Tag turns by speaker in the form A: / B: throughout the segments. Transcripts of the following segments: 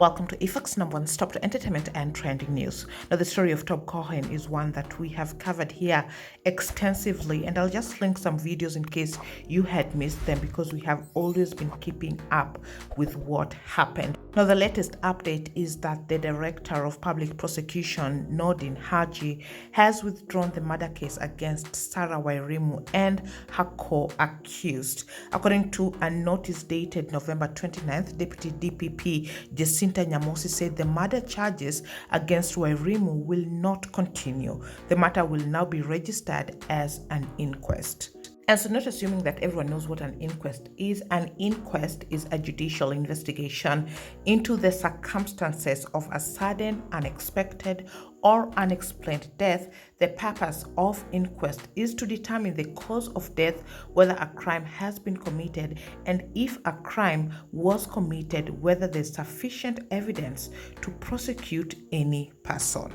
A: Welcome to IFAC's #1 stop to entertainment and trending news. Now, the story of Tob Cohen is one that we have covered here extensively, and I'll just link some videos in case you had missed them because we have always been keeping up with what happened. Now, the latest update is that the Director of Public Prosecution, Nordin Haji, has withdrawn the murder case against Sarah Wairimu and her co-accused. According to a notice dated November 29th, Deputy DPP Jacinta Nyamosi said the murder charges against Wairimu will not continue. The matter will now be registered as an inquest. And so, not assuming that everyone knows what an inquest is a judicial investigation into the circumstances of a sudden, unexpected, or unexplained death. The purpose of inquest is to determine the cause of death, whether a crime has been committed, and if a crime was committed, whether there's sufficient evidence to prosecute any person.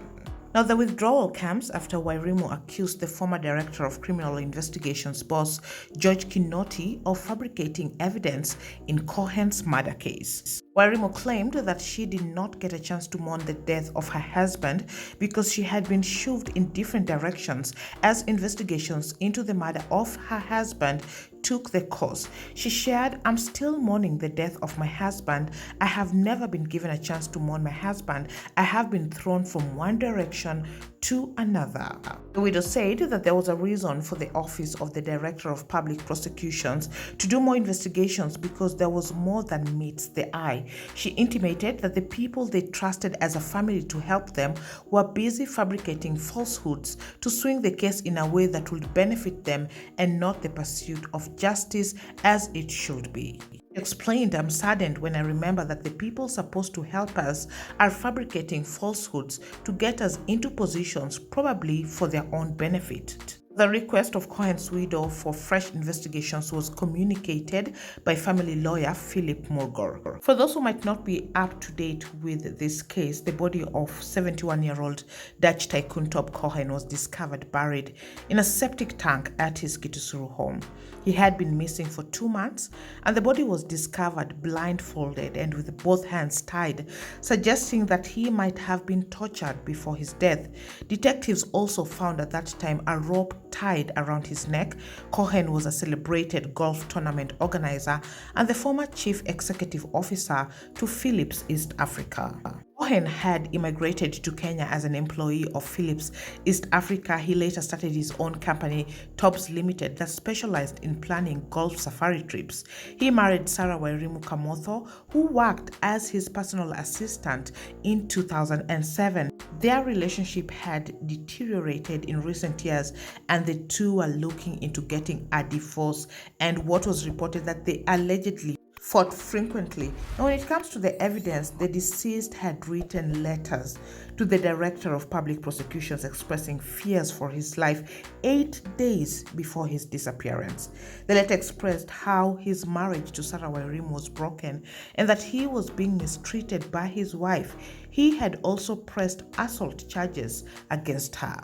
A: Now, the withdrawal comes after Wairimu accused the former Director of Criminal Investigations boss, George Kinoti, of fabricating evidence in Cohen's murder case. Wairimu claimed that she did not get a chance to mourn the death of her husband because she had been shoved in different directions as investigations into the murder of her husband took the course. She shared, "I'm still mourning the death of my husband. I have never been given a chance to mourn my husband. I have been thrown from one direction to another." The widow said that there was a reason for the Office of the Director of Public Prosecutions to do more investigations because there was more than meets the eye. She intimated that the people they trusted as a family to help them were busy fabricating falsehoods to swing the case in a way that would benefit them and not the pursuit of justice as it should be. She explained, "I'm saddened when I remember that the people supposed to help us are fabricating falsehoods to get us into positions probably for their own benefit." The request of Cohen's widow for fresh investigations was communicated by family lawyer Philip Morgor. For those who might not be up to date with this case, the body of 71-year-old Dutch tycoon Tob Cohen was discovered buried in a septic tank at his Kitusuru home. He had been missing for 2 months, and the body was discovered blindfolded and with both hands tied, suggesting that he might have been tortured before his death. Detectives also found at that time a rope tied around his neck. Cohen was a celebrated golf tournament organizer and the former chief executive officer to Philips East Africa. Cohen had immigrated to Kenya as an employee of Philips East Africa. He later started his own company, Tobs Limited, that specialized in planning golf safari trips. He married Sarah Wairimu Kamotho, who worked as his personal assistant in 2007. Their relationship had deteriorated in recent years, and the two were looking into getting a divorce, and what was reported that they allegedly fought frequently. Now, when it comes to the evidence, the deceased had written letters to the Director of Public Prosecutions expressing fears for his life 8 days before his disappearance. The letter expressed how his marriage to Sarah Wairimu was broken and that he was being mistreated by his wife. He had also pressed assault charges against her.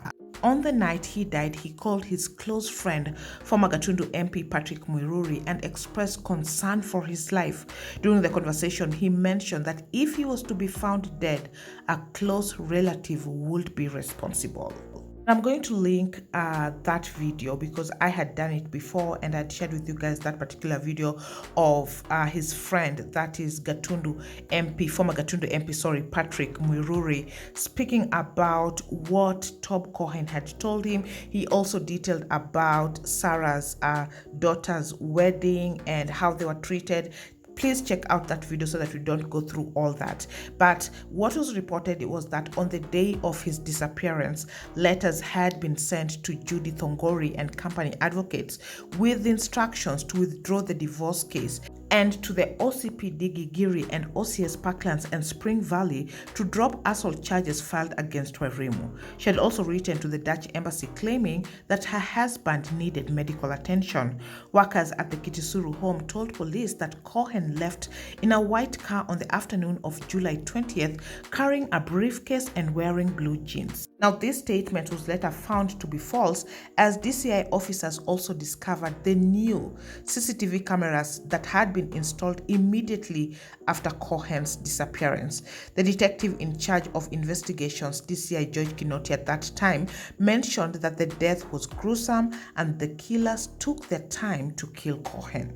A: On the night he died, he called his close friend, former Gatundu MP Patrick Mwiruri, and expressed concern for his life. During the conversation, he mentioned that if he was to be found dead, a close relative would be responsible. I'm going to link that video because I had done it before and I'd shared with you guys that particular video of his friend, that is former Gatundu MP, Patrick Mwiruri, speaking about what Tob Cohen had told him. He also detailed about Sarah's daughter's wedding and how they were treated. Please check out that video so that we don't go through all that. But what was reported was that on the day of his disappearance, letters had been sent to Judith Ongori and company advocates with instructions to withdraw the divorce case, and to the OCPD Gigiri and OCS Parklands and Spring Valley to drop assault charges filed against Wairimu. She had also written to the Dutch embassy claiming that her husband needed medical attention. Workers at the Kitusuru home told police that Cohen left in a white car on the afternoon of July 20th, carrying a briefcase and wearing blue jeans. Now, this statement was later found to be false, as DCI officers also discovered the new CCTV cameras that had been been installed immediately after Cohen's disappearance. The detective in charge of investigations, DCI George Kinoti at that time, mentioned that the death was gruesome and the killers took their time to kill Cohen.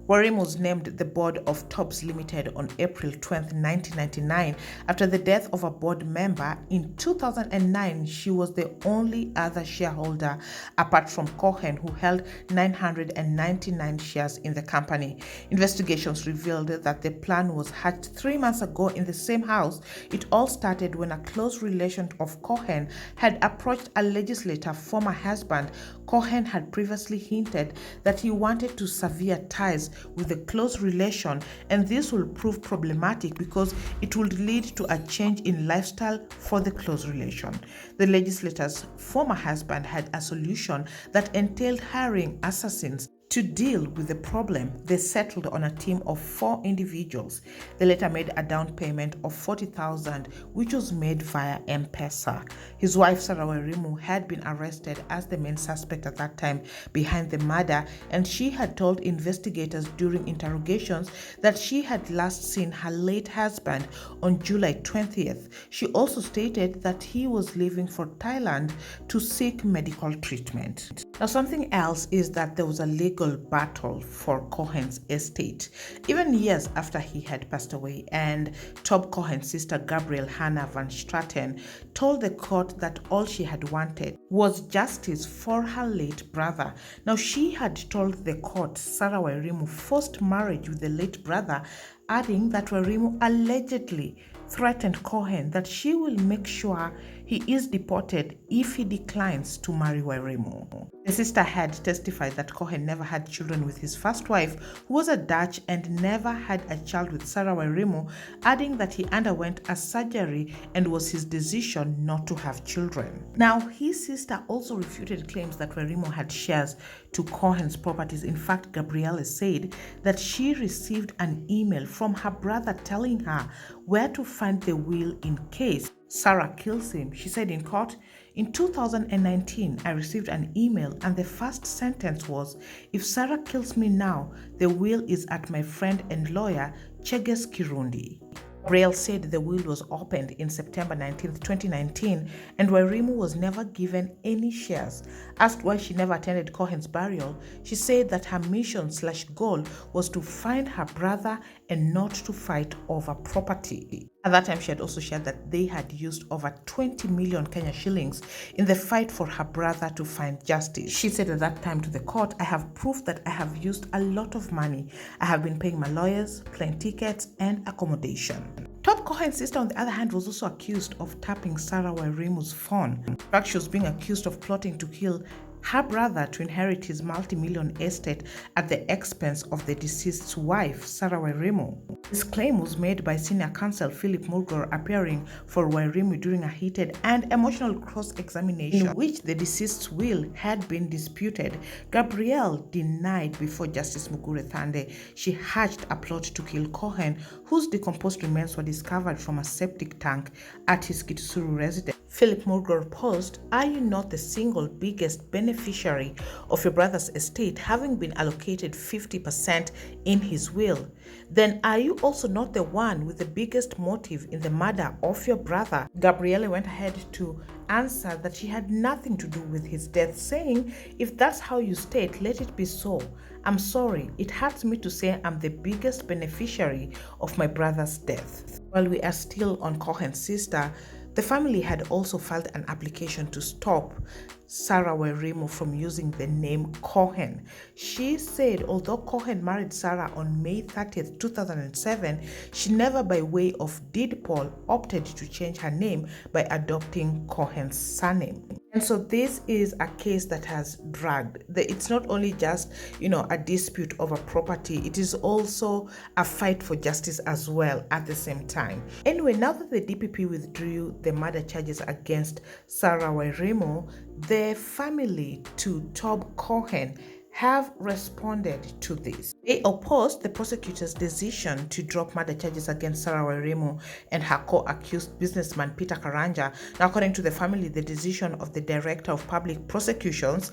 A: Wairimu was named the board of Tobbs Limited on April 20, 1999. After the death of a board member in 2009, she was the only other shareholder apart from Cohen who held 999 shares in the company. Investigations revealed that the plan was hatched 3 months ago in the same house. It all started when a close relation of Cohen had approached a legislator, former husband. Cohen had previously hinted that he wanted to sever ties with a close relation, and this will prove problematic because it would lead to a change in lifestyle for the close relation. The legislator's former husband had a solution that entailed hiring assassins to deal with the problem. They settled on a team of 4 individuals. They later made a down payment of $40,000, which was made via M-Pesa. His wife, Sarah Wairimu, had been arrested as the main suspect at that time behind the murder, and she had told investigators during interrogations that she had last seen her late husband on July 20th. She also stated that he was leaving for Thailand to seek medical treatment. Now, something else is that there was a legal battle for Cohen's estate, even years after he had passed away, and Tob Cohen's sister Gabrielle Hannah Van Straten told the court that all she had wanted was justice for her late brother. Now, she had told the court Sarah Wairimu forced marriage with the late brother, adding that Wairimu allegedly threatened Cohen that she will make sure he is deported if he declines to marry Wairimu. The sister had testified that Cohen never had children with his first wife, who was a Dutch, and never had a child with Sarah Wairimu, adding that he underwent a surgery and was his decision not to have children. Now, his sister also refuted claims that Wairimu had shares to Cohen's properties. In fact, Gabrielle said that she received an email from her brother telling her where to find the will in case Sarah kills him. She said in court, "In 2019, I received an email and the first sentence was, 'If Sarah kills me now, the will is at my friend and lawyer, Cheges Kirundi.'" Gabrielle said the will was opened in September 19, 2019, and Wairimu was never given any shares. Asked why she never attended Cohen's burial, she said that her mission/goal was to find her brother and not to fight over property. At that time, she had also shared that they had used over 20 million Kenya shillings in the fight for her brother to find justice. She said at that time to the court, "I have proof that I have used a lot of money. I have been paying my lawyers, plane tickets, and accommodation." Tob Cohen's sister, on the other hand, was also accused of tapping Sarah Wairimu's phone. In fact, she was being accused of plotting to kill her brother to inherit his multi-million estate at the expense of the deceased's wife, Sarah Wairimu. This claim was made by senior counsel Philip Mulgore, appearing for Wairimu during a heated and emotional cross-examination in which the deceased's will had been disputed. Gabrielle denied before Justice Mugure Thande she hatched a plot to kill Cohen, whose decomposed remains were discovered from a septic tank at his Kitusuru residence. Philip Mulgore posed, "Are you not the single biggest beneficiary of your brother's estate, having been allocated 50% in his will? Then are you also not the one with the biggest motive in the murder of your brother?" Gabrielle went ahead to answer that she had nothing to do with his death, saying, "If that's how you state, let it be so. I'm sorry, it hurts me to say I'm the biggest beneficiary of my brother's death." While we are still on Cohen's sister, the family had also filed an application to stop Sarah Wairimu from using the name Cohen. She said although Cohen married Sarah on May 30th, 2007, she never by way of deed poll opted to change her name by adopting Cohen's surname. And so this is a case that has dragged. It's not only just, a dispute over property, it is also a fight for justice as well at the same time. Anyway, now that the DPP withdrew the murder charges against Sarah Wairimu, the family to Tob Cohen have responded to this. They opposed the prosecutor's decision to drop murder charges against Sarah Wairimu and her co-accused businessman Peter Karanja. Now, according to the family, the decision of the Director of Public Prosecutions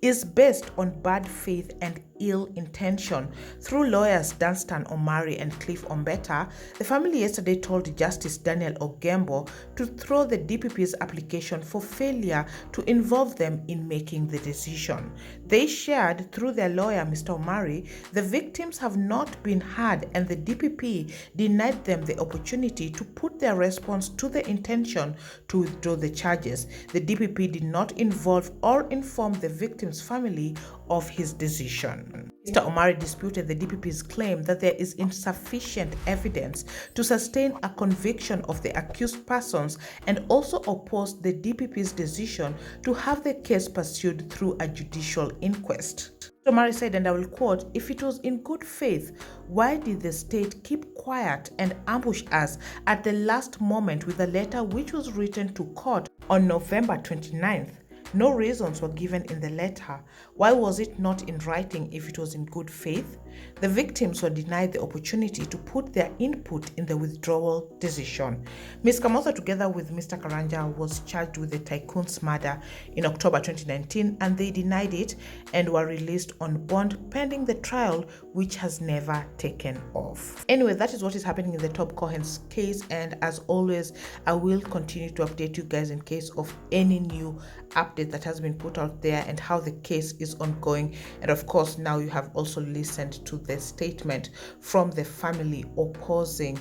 A: is based on bad faith and ill intention. Through lawyers Dunstan Omari and Cliff Ombeta, the family yesterday told Justice Daniel Ogembo to throw the DPP's application for failure to involve them in making the decision. They shared through their lawyer, Mr. Omari, the victims have not been heard and the DPP denied them the opportunity to put their response to the intention to withdraw the charges. The DPP did not involve or inform the victim's family of his decision. Mr. Omari disputed the DPP's claim that there is insufficient evidence to sustain a conviction of the accused persons and also opposed the DPP's decision to have the case pursued through a judicial inquest. Omari said, and I will quote, "If it was in good faith, why did the state keep quiet and ambush us at the last moment with a letter which was written to court on November 29th? No reasons were given in the letter. Why was it not in writing if it was in good faith?" The victims were denied the opportunity to put their input in the withdrawal decision. Ms. Kamosa, together with Mr. Karanja, was charged with the tycoon's murder in October 2019, and they denied it and were released on bond pending the trial, which has never taken off. Anyway, that is what is happening in the Top Cohen's case, and as always, I will continue to update you guys in case of any new update that has been put out there and how the case is ongoing. And of course, now you have also listened to the statement from the family opposing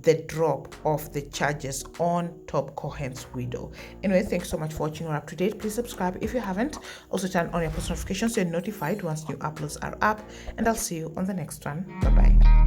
A: the drop of the charges on Top Cohen's widow. Anyway, thanks so much for watching. We're up to date. Please subscribe if you haven't. Also turn on your post notifications so you're notified once new uploads are up, and I'll see you on the next one. Bye bye.